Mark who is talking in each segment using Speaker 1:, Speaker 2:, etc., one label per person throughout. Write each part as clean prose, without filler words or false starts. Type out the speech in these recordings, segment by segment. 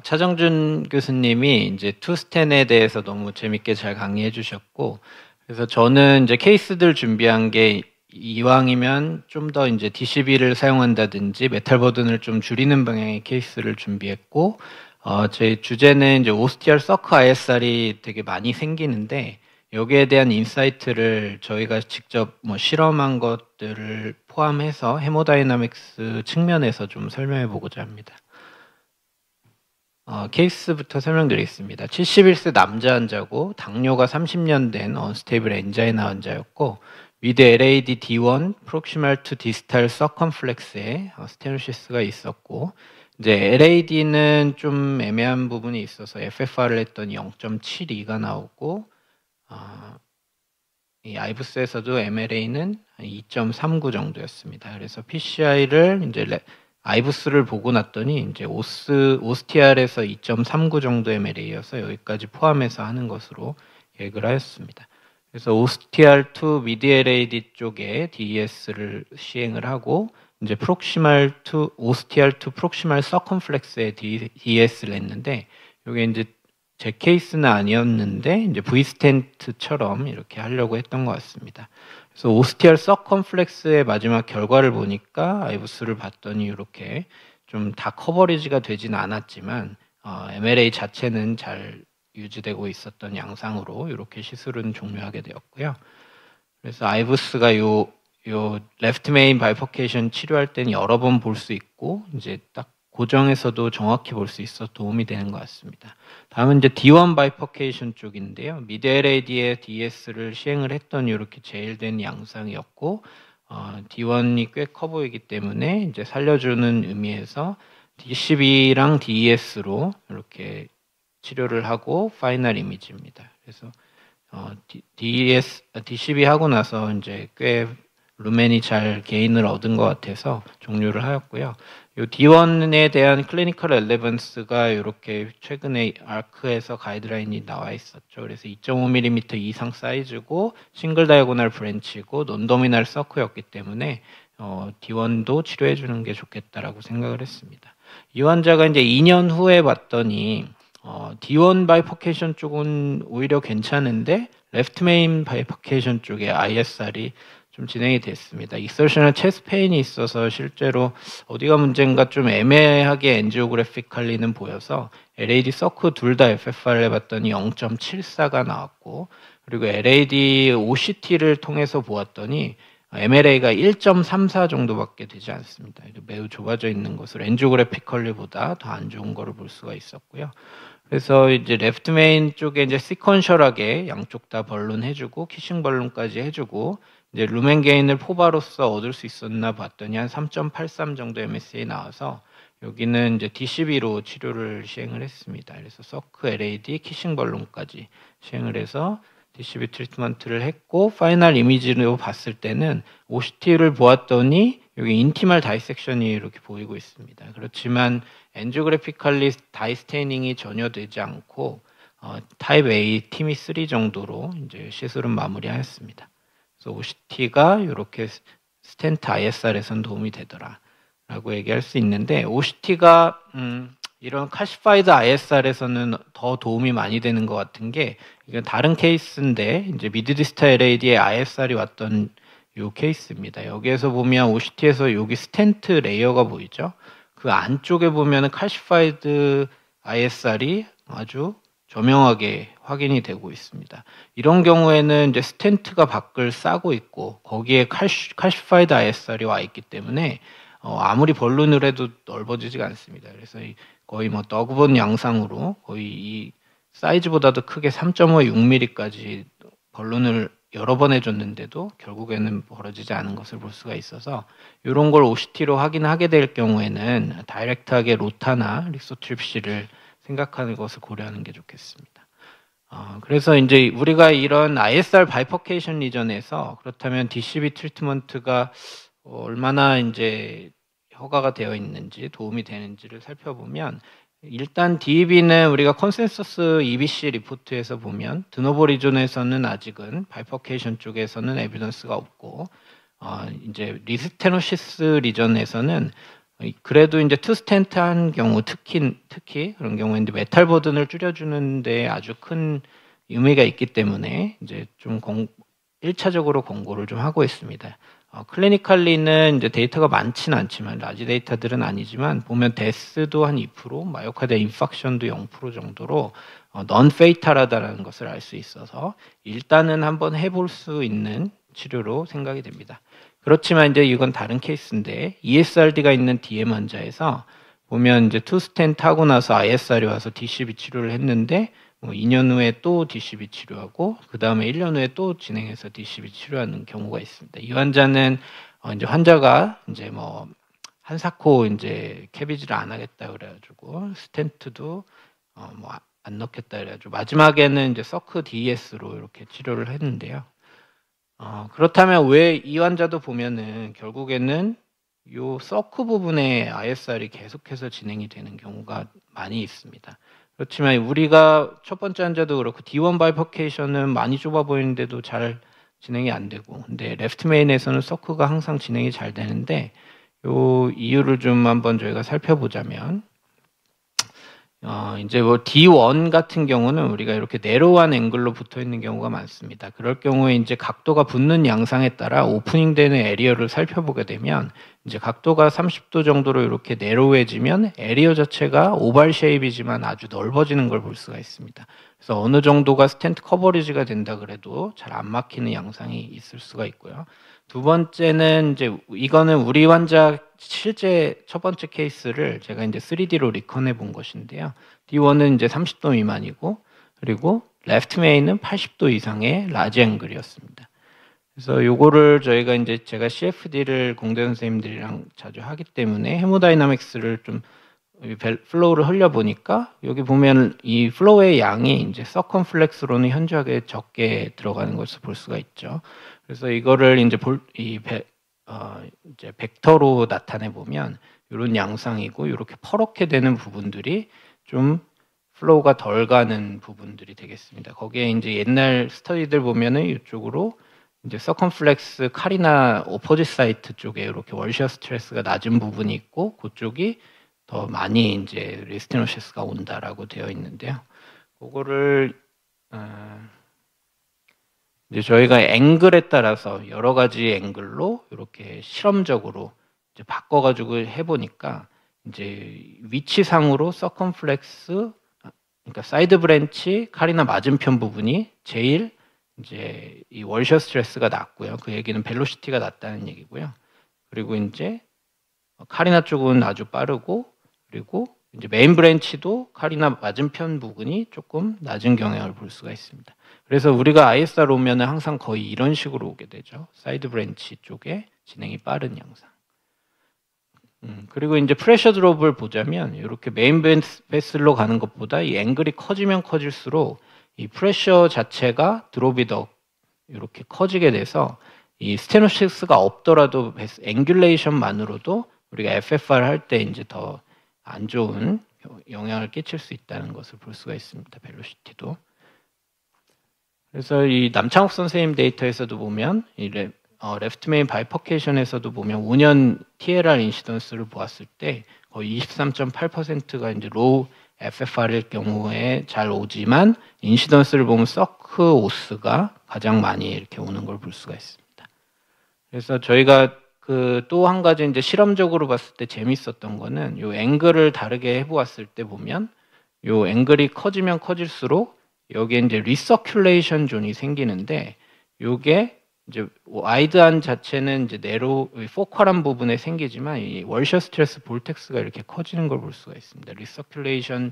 Speaker 1: 차정준 교수님이 이제 투스텐에 대해서 너무 재밌게 잘 강의해 주셨고, 그래서 저는 이제 케이스들 준비한 게 이왕이면 좀 더 이제 DCB를 사용한다든지 메탈 버든을 좀 줄이는 방향의 케이스를 준비했고, 제 주제는 이제 OSTR 서크 ISR이 되게 많이 생기는데, 여기에 대한 인사이트를 저희가 직접 뭐 실험한 것들을 포함해서 헤모다이나믹스 측면에서 좀 설명해 보고자 합니다. 케이스부터 설명드리겠습니다. 71세 남자 환자고 당뇨가 30년 된 언스테이블 엔자이나 환자였고 미드 LAD D1 프록시말 투 디스탈 서컴플렉스에 스테노시스가 있었고 이제 LAD는 좀 애매한 부분이 있어서 FFR을 했더니 0.72가 나오고 이 아이부스에서도 MLA는 2.39 정도였습니다. 그래서 PCI를 이제 아이부스를 보고 났더니 이제 오스티알에서 2.39 정도 MLA여서 여기까지 포함해서 하는 것으로 계획을 하였습니다. 그래서 오스티알2 미드 LAD 쪽에 DES를 시행을 하고 이제 오스티알2 프록시말 서컴플렉스에 DES를 했는데 이게 이제 제 케이스는 아니었는데 이제 V스텐트처럼 이렇게 하려고 했던 것 같습니다. 그래서 오스티알 서컴플렉스의 마지막 결과를 보니까 아이부스를 봤더니 이렇게 좀 다 커버리지가 되진 않았지만 MLA 자체는 잘 유지되고 있었던 양상으로 이렇게 시술은 종료하게 되었고요. 그래서 아이부스가 요 레프트 메인 바이퍼케이션 치료할 때는 여러 번 볼 수 있고 이제 딱 고정에서도 정확히 볼 수 있어 도움이 되는 것 같습니다. 다음은 이제 D1 바이퍼케이션 쪽인데요. 미드 LAD에 DS를 시행을 했던 이렇게 제일된 양상이었고 D1이 꽤 커 보이기 때문에 이제 살려주는 의미에서 DCB랑 DES로 이렇게 치료를 하고 파이널 이미지입니다. 그래서 DCB 하고 나서 이제 꽤 루멘이 잘 게인을 얻은 것 같아서 종료를 하였고요. 이 D1에 대한 클리니컬 렐레번스가 이렇게 최근에 아크에서 가이드라인이 나와 있었죠. 그래서 2.5mm 이상 사이즈고 싱글 다이고널 브랜치고 논도미널 서크였기 때문에 D1도 치료해 주는 게 좋겠다라고 생각을 했습니다. 이 환자가 이제 2년 후에 봤더니 D1 바이퍼케이션 쪽은 오히려 괜찮은데 레프트 메인 바이퍼케이션 쪽에 ISR이 좀 진행이 됐습니다. 익서셔널 체스트 페인이 있어서 실제로 어디가 문제인가 좀 애매하게 엔지오그래피컬리는 보여서 LAD 서크 둘 다 FFR을 해봤더니 0.74가 나왔고 그리고 LAD OCT를 통해서 보았더니 MLA가 1.34 정도밖에 되지 않습니다. 매우 좁아져 있는 것을 엔지오그래피컬리보다 더 안 좋은 거를 볼 수가 있었고요. 그래서 이제 레프트 메인 쪽에 이제 시퀀셜하게 양쪽 다 벌룬 해주고 키싱 벌룬까지 해주고 이제 루멘 게인을 포바로서 얻을 수 있었나 봤더니 한 3.83 정도 MSA 나와서 여기는 이제 DCB로 치료를 시행을 했습니다. 그래서 서크 LAD 키싱 벌룬까지 시행을 해서 DCB 트리트먼트를 했고 파이널 이미지로 봤을 때는 OCT를 보았더니 여기 인티멀 다이섹션이 이렇게 보이고 있습니다. 그렇지만 엔지오그래피컬리 다이스테이닝이 전혀 되지 않고 타입 A 티미 3 정도로 이제 시술은 마무리하였습니다. 그래서 OCT가 이렇게 스텐트 ISR에선 도움이 되더라라고 얘기할 수 있는데 OCT가 이런 카시파이드 ISR에서는 더 도움이 많이 되는 것 같은 게 이건 다른 케이스인데 이제 미드디스타 LAD에 ISR이 왔던 요 케이스입니다. 여기에서 보면 OCT에서 여기 스텐트 레이어가 보이죠? 그 안쪽에 보면은 카시파이드 ISR이 아주 저명하게 확인이 되고 있습니다. 이런 경우에는 이제 스텐트가 밖을 싸고 있고 거기에 카시파이드 ISR이 와 있기 때문에 아무리 벌룬을 해도 넓어지지가 않습니다. 그래서 거의 뭐 너그본 양상으로 거의 이 사이즈보다도 크게 3.56mm까지 벌룬을 여러 번 해줬는데도 결국에는 벌어지지 않은 것을 볼 수가 있어서 이런 걸 OCT로 확인하게 될 경우에는 다이렉트하게 로타나 리소트립시를 생각하는 것을 고려하는 게 좋겠습니다. 그래서 이제 우리가 이런 ISR 바이퍼케이션 리전에서 그렇다면 DCB 트리트먼트가 얼마나 이제 허가가 되어 있는지 도움이 되는지를 살펴보면 일단 DEB는 우리가 컨센서스 EBC 리포트에서 보면 드노보 리존에서는 아직은 바이퍼케이션 쪽에서는 에비던스가 없고 이제 리스테노시스 리전에서는 그래도 이제 투 스텐트 한 경우 특히 그런 경우에 이제 메탈 버든을 줄여주는데 아주 큰 의미가 있기 때문에 이제 좀 1차적으로 권고를 좀 하고 있습니다. 클리니컬리는 이제 데이터가 많지는 않지만 라지 데이터들은 아니지만 보면 데스도 한 2%, 마이오카드 인팍션도 0% 정도로 넌 페이탈하다라는 것을 알 수 있어서 일단은 한번 해볼 수 있는 치료로 생각이 됩니다. 그렇지만 이제 이건 다른 케이스인데 ESRD가 있는 DM 환자에서 보면 이제 투 스텐트 하고 나서 ISR이 와서 DCB 치료를 했는데 뭐 2년 후에 또 DCB 치료하고 그 다음에 1년 후에 또 진행해서 DCB 치료하는 경우가 있습니다. 이 환자는 이제 환자가 이제 뭐 한사코 이제 캐비지를 안 하겠다 그래가지고 스텐트도 뭐 안 넣겠다 그래가지고 마지막에는 이제 서크 DS로 이렇게 치료를 했는데요. 그렇다면 왜 이 환자도 보면은 결국에는 요 서크 부분에 ISR이 계속해서 진행이 되는 경우가 많이 있습니다. 그렇지만 우리가 첫 번째 환자도 그렇고 D1 바이퍼케이션은 많이 좁아 보이는데도 잘 진행이 안 되고, 근데 레프트 메인에서는 서크가 항상 진행이 잘 되는데 요 이유를 좀 한번 저희가 살펴보자면 이제 뭐 D1 같은 경우는 우리가 이렇게 네로한 앵글로 붙어 있는 경우가 많습니다. 그럴 경우에 이제 각도가 붙는 양상에 따라 오프닝 되는 에리어를 살펴보게 되면 이제 각도가 30도 정도로 이렇게 네로해지면 에리어 자체가 오발 쉐입이지만 아주 넓어지는 걸 볼 수가 있습니다. 그래서 어느 정도가 스텐트 커버리지가 된다 그래도 잘 안 막히는 양상이 있을 수가 있고요. 두 번째는 이제 이거는 우리 환자 실제 첫 번째 케이스를 제가 이제 3D로 리컨해 본 것인데요. D1은 이제 30도 미만이고 그리고 레프트 메인은 80도 이상의 라지 앵글이었습니다. 그래서 요거를 저희가 이제 제가 CFD를 공대 선생님들이랑 자주 하기 때문에 헤모다이나믹스를 좀 플로우를 흘려 보니까 여기 보면 이 플로우의 양이 이제 서컴플렉스로는 현저하게 적게 들어가는 것을 볼 수가 있죠. 그래서 이거를 이제 이제 벡터로 나타내 보면 이런 양상이고 이렇게 퍼렇게 되는 부분들이 좀 플로우가 덜 가는 부분들이 되겠습니다. 거기에 이제 옛날 스터디들 보면은 이쪽으로 이제 서컴플렉스 카리나 오포짓 사이트 쪽에 이렇게 월시어 스트레스가 낮은 부분이 있고 그쪽이 더 많이 이제 리스테노시스가 온다라고 되어 있는데요. 그거를 이제 저희가 앵글에 따라서 여러 가지 앵글로 이렇게 실험적으로 이제 바꿔가지고 해보니까 이제 위치상으로 서컴플렉스, 그러니까 사이드 브랜치 카리나 맞은편 부분이 제일 이제 이 월셔 스트레스가 낮고요. 그 얘기는 벨로시티가 낮다는 얘기고요. 그리고 이제 카리나 쪽은 아주 빠르고 그리고 이제 메인 브랜치도 카리나 맞은편 부분이 조금 낮은 경향을 볼 수가 있습니다. 그래서 우리가 ISR 오면은 항상 거의 이런 식으로 오게 되죠. 사이드 브랜치 쪽에 진행이 빠른 양상. 그리고 이제 프레셔 드롭을 보자면 이렇게 메인 베슬로 가는 것보다 이 앵글이 커지면 커질수록 이 프레셔 자체가 드롭이 더 이렇게 커지게 돼서 이 스테노시스가 없더라도 앵귤레이션만으로도 우리가 FFR 할 때 이제 더 안 좋은 영향을 끼칠 수 있다는 것을 볼 수가 있습니다. 벨로시티도. 그래서 이 남창욱 선생님 데이터에서도 보면 이 레프트 메인 바이퍼케이션에서도 보면 5년 TLR 인시던스를 보았을 때 거의 23.8%가 이제 로우 FFR일 경우에 잘 오지만 인시던스를 보면 서크 오스가 가장 많이 이렇게 오는 걸 볼 수가 있습니다. 그래서 저희가 그 또 한 가지 이제 실험적으로 봤을 때 재밌었던 거는 요 앵글을 다르게 해보았을 때 보면 요 앵글이 커지면 커질수록 여기에 이제 리서큘레이션 존이 생기는데 요게 이제 와이드한 자체는 이제 네로 포컬한 부분에 생기지만 이 월셔 스트레스 볼텍스가 이렇게 커지는 걸 볼 수가 있습니다. 리서큘레이션의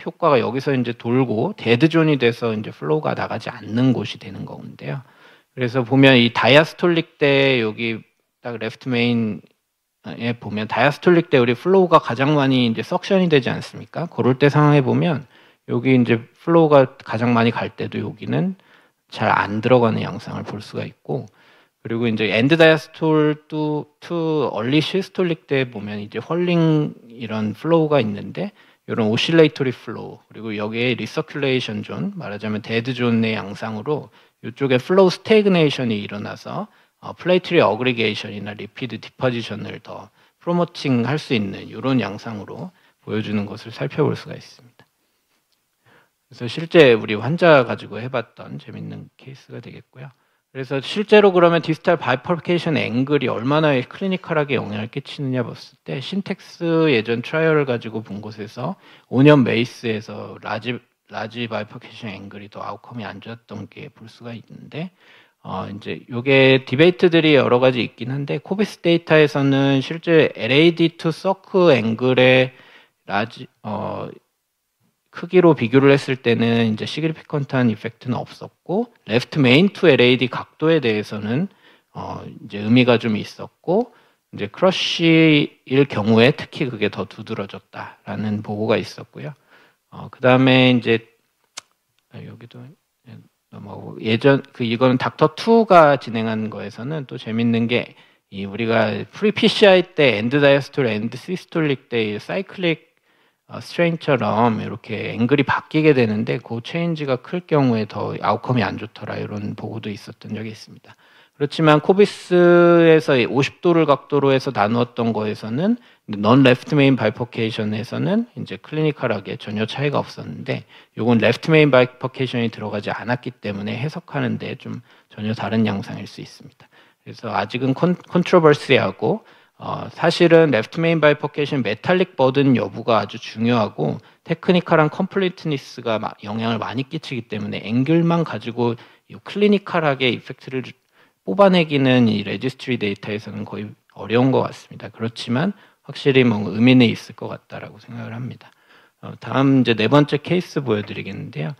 Speaker 1: 효과가 여기서 이제 돌고 데드 존이 돼서 이제 플로우가 나가지 않는 곳이 되는 건데요. 그래서 보면 이 다이아스톨릭 때 여기 딱 레프트 메인에 보면 다이아스톨릭 때 우리 플로우가 가장 많이 이제 석션이 되지 않습니까? 그럴 때 상황에 보면 여기 이제 플로우가 가장 많이 갈 때도 여기는 잘 안 들어가는 양상을 볼 수가 있고, 그리고 이제 엔드 다이아스톨 투 얼리 시스톨릭 때 보면 이제 헐링 이런 플로우가 있는데 이런 오실레이토리 플로우 그리고 여기에 리서큘레이션 존 말하자면 데드 존의 양상으로 이쪽에 플로우 스태그네이션이 일어나서 플레이트리 어그리게이션이나 리피드 디퍼지션을 더 프로모팅 할 수 있는 이런 양상으로 보여주는 것을 살펴볼 수가 있습니다. 그래서 실제 우리 환자 가지고 해봤던 재밌는 케이스가 되겠고요. 그래서 실제로 그러면 디지털 바이퍼케이션 앵글이 얼마나 클리니컬하게 영향을 끼치느냐 봤을 때 신텍스 예전 트라이얼을 가지고 본 곳에서 5년 메이스에서 라지 바이퍼케이션 앵글이 더 아웃컴이 안 좋았던 게 볼 수가 있는데 이제 요게 디베이트들이 여러 가지 있긴 한데 코비스 데이터에서는 실제 LAD to 서크 앵글의 크기로 비교를 했을 때는 이제 시그니피컨트한 이펙트는 없었고 레프트 메인 투 LAD 각도에 대해서는 이제 의미가 좀 있었고 이제 크러쉬일 경우에 특히 그게 더 두드러졌다라는 보고가 있었고요. 그 다음에 이제 여기도 넘어가고 이거는 닥터 2가 진행한 거에서는 또 재밌는 게 우리가 프리 PCI 때 엔드 다이스톨, 엔드 시스톨릭 때 사이클릭 스트레인처럼 이렇게 앵글이 바뀌게 되는데 그 체인지가 클 경우에 더 아웃컴이 안 좋더라 이런 보고도 있었던 적이 있습니다. 그렇지만 코비스에서 50도를 각도로 해서 나누었던 거에서는 넌 레프트 메인 바이퍼케이션에서는 이제 클리니컬하게 전혀 차이가 없었는데 이건 레프트 메인 바이퍼케이션이 들어가지 않았기 때문에 해석하는데 좀 전혀 다른 양상일 수 있습니다. 그래서 아직은 컨트로버시하고 사실은 레프트 메인 바이퍼케이션 메탈릭 버든 여부가 아주 중요하고 테크니컬한 컴플리트니스가 영향을 많이 끼치기 때문에 앵글만 가지고 클리니컬하게 이펙트를 뽑아내기는 이 레지스트리 데이터에서는 거의 어려운 것 같습니다. 그렇지만 확실히 뭐 의미는 있을 것 같다라고 생각을 합니다. 다음 이제 네 번째 케이스 보여드리겠는데요.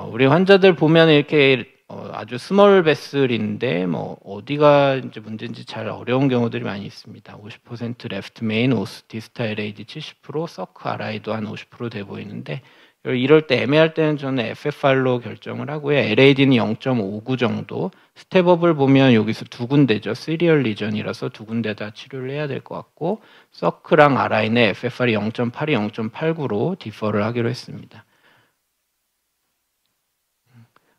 Speaker 1: 우리 환자들 보면 이렇게 아주 스몰 베슬인데 뭐 어디가 이제 문제인지 잘 어려운 경우들이 많이 있습니다. 50% 레프트 메인, 오스 디스타 LAD 70%, 서크 RI도 한 50% 돼 보이는데 이럴 때 애매할 때는 저는 FFR로 결정을 하고요. LAD는 0.59 정도. 스텝업을 보면 여기서 두 군데죠. 시리얼 리전이라서 두 군데 다 치료를 해야 될 것 같고 서크랑 RI는 FFR이 0.82, 0.89로 디퍼를 하기로 했습니다.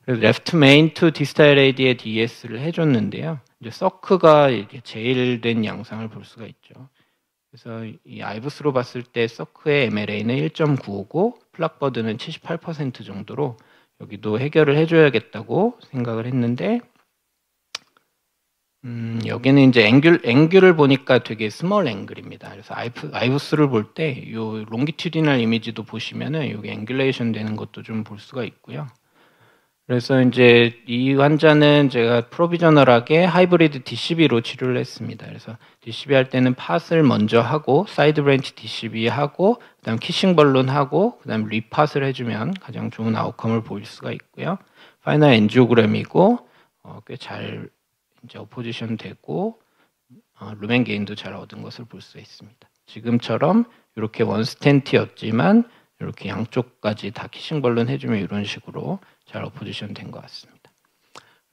Speaker 1: 그래서 레프트 메인 투 디스타 LAD에 DS를 해줬는데요. 이제 서크가 이렇게 제일된 양상을 볼 수가 있죠. 그래서 이 아이브스로 봤을 때 서크의 MLA는 1.9고 플락버드는 78% 정도로 여기도 해결을 해줘야겠다고 생각을 했는데 여기는 이제 앵귤을 보니까 되게 스몰 앵글입니다. 그래서 아이브스를 볼 때 이 롱기튜디널 이미지도 보시면은 여기 앵귤레이션 되는 것도 좀 볼 수가 있고요. 그래서 이제 이 환자는 제가 프로비저널하게 하이브리드 DCB로 치료를 했습니다. 그래서 DCB 할 때는 팟을 먼저 하고 사이드 브랜치 DCB 하고 그다음 키싱 벌룬 하고 그다음 리팟을 해주면 가장 좋은 아웃컴을 보일 수가 있고요. 파이널 엔지오그램이고 꽤 잘 이제 어포지션 되고 루멘 게인도 잘 얻은 것을 볼 수 있습니다. 지금처럼 이렇게 원 스텐트였지만 이렇게 양쪽까지 다 키싱 벌룬 해주면 이런 식으로 잘 어포지션 된 것 같습니다.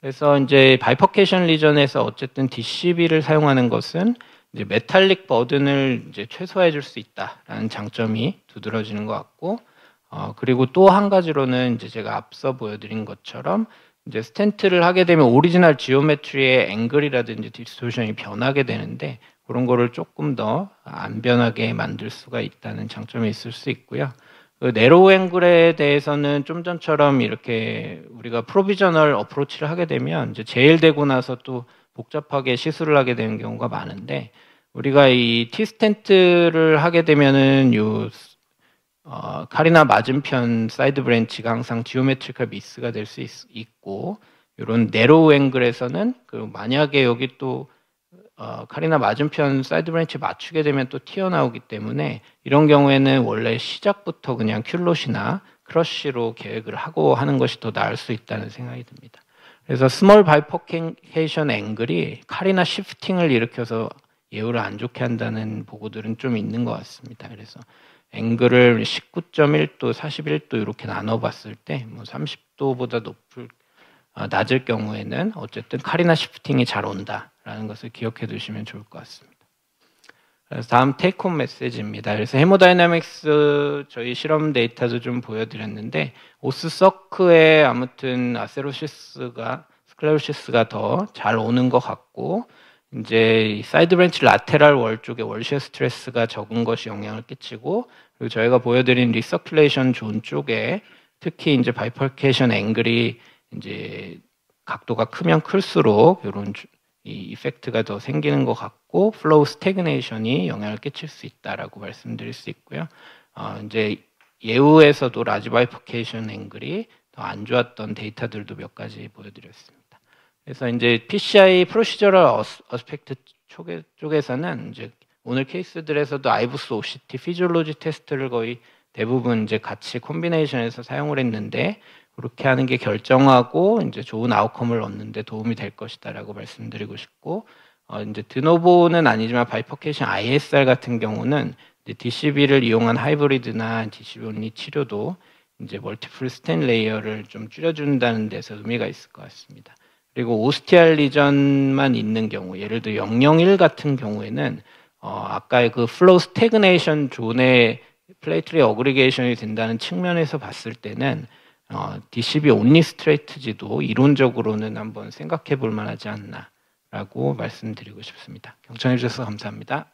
Speaker 1: 그래서 이제 바이퍼케이션 리전에서 어쨌든 DCB를 사용하는 것은 이제 메탈릭 버든을 이제 최소화해 줄 수 있다라는 장점이 두드러지는 것 같고, 그리고 또 한 가지로는 이제 제가 앞서 보여드린 것처럼 이제 스텐트를 하게 되면 오리지널 지오메트리의 앵글이라든지 디스토션이 변하게 되는데 그런 거를 조금 더 안 변하게 만들 수가 있다는 장점이 있을 수 있고요. 그 네로우 앵글에 대해서는 좀 전처럼 이렇게 우리가 프로비저널 어프로치를 하게 되면 이제 제일되고 나서 또 복잡하게 시술을 하게 되는 경우가 많은데 우리가 이 T스텐트를 하게 되면은 칼이나 맞은편 사이드 브랜치가 항상 지오메트리컬 미스가 될 수 있고 이런 네로우 앵글에서는 그 만약에 여기 또 칼이나 맞은편 사이드 브랜치 맞추게 되면 또 튀어나오기 때문에 이런 경우에는 원래 시작부터 그냥 큘롯이나 크러쉬로 계획을 하고 하는 것이 더 나을 수 있다는 생각이 듭니다. 그래서 스몰 바이퍼케이션 앵글이 칼이나 시프팅을 일으켜서 예후를 안 좋게 한다는 보고들은 좀 있는 것 같습니다. 그래서 앵글을 19.1도, 41도 이렇게 나눠봤을 때 뭐 30도보다 낮을 경우에는 어쨌든 칼이나 시프팅이 잘 온다라는 것을 기억해 두시면 좋을 것 같습니다. 그래서 다음 테이크홈 메시지입니다. 그래서 헤모다이나믹스 저희 실험 데이터도 좀 보여드렸는데 오스서크에 아무튼 아세로시스가 스클레로시스가 더 잘 오는 것 같고 이제 사이드 브랜치 라테랄 월 쪽에 월시어 스트레스가 적은 것이 영향을 끼치고, 그리고 저희가 보여드린 리서큘레이션 존 쪽에 특히 이제 바이퍼케이션 앵글이 이제 각도가 크면 클수록 이런 이 이펙트가 더 생기는 것 같고, 플로우 스태그네이션이 영향을 끼칠 수 있다라고 말씀드릴 수 있고요. 이제 예후에서도 라지 바이퍼케이션 앵글이 더 안 좋았던 데이터들도 몇 가지 보여드렸습니다. 그래서 이제 PCI 프로시저럴 어스펙트 쪽에서는 이제 오늘 케이스들에서도 아이부스 OCT 피지올로지 테스트를 거의 대부분 이제 같이 콤비네이션해서 사용을 했는데, 그렇게 하는 게 결정하고 이제 좋은 아웃컴을 얻는데 도움이 될 것이다라고 말씀드리고 싶고, 이제 드노보는 아니지만 바이퍼케이션 ISR 같은 경우는 이제 DCB를 이용한 하이브리드나 DCB 온리 치료도 이제 멀티플 스텐 레이어를 좀 줄여준다는 데서 의미가 있을 것 같습니다. 그리고 오스티알 리전만 있는 경우, 예를 들어 001 같은 경우에는 아까 그 플로우 스태그네이션 존의 플레이트리 어그리게이션이 된다는 측면에서 봤을 때는 DCB 온리 스트레이트지도 이론적으로는 한번 생각해 볼 만하지 않나라고 말씀드리고 싶습니다. 경청해 주셔서 감사합니다.